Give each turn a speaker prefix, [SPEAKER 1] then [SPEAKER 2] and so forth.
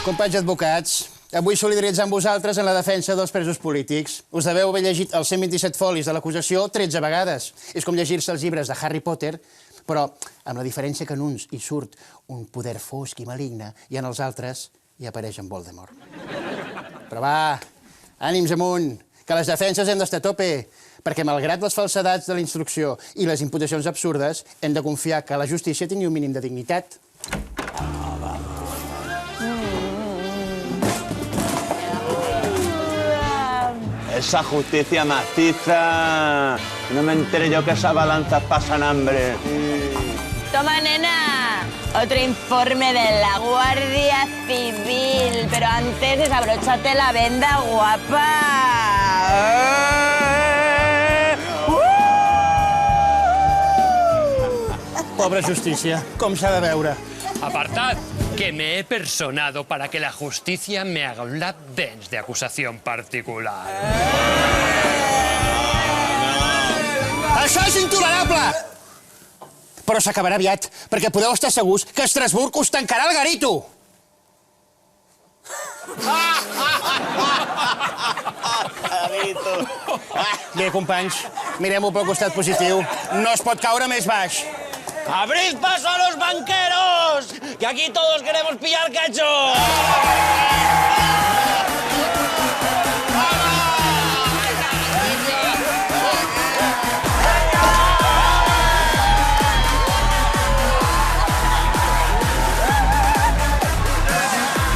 [SPEAKER 1] Companys advocats, avui solidaritzar amb vosaltres en la defensa dels presos polítics. Us deveu haver llegit els 127 folis de l'acusació 13 vegades. És com llegir-se els llibres de Harry Potter, però amb la diferència que en uns hi surt un poder fosc i maligne i en els altres hi apareix en Voldemort. Però va, ànims amunt, que les defenses hem d'estar a tope, perquè malgrat les falsedats de la instrucció i les imputacions absurdes, hem de confiar que la justícia tingui un mínim de dignitat.
[SPEAKER 2] Esa justicia maciza. No me enteré yo que esas balanzas pasan hambre.
[SPEAKER 3] Toma, nena. Otro informe de la Guardia Civil. Pero antes desabróchate la venda, guapa.
[SPEAKER 1] Pobra justícia, com s'ha de veure.
[SPEAKER 4] Apartad, que me he personado para que la justicia me haga un lap dance de acusación particular.
[SPEAKER 1] Això és intolerable! Però s'acabarà aviat, perquè podeu estar segurs que Estrasburg us tancarà el garito! Bé, companys, mirem-ho pel costat positiu. No es pot caure més baix.
[SPEAKER 5] ¡Abrid paso a los banqueros! ¡Que aquí todos queremos pillar cacho!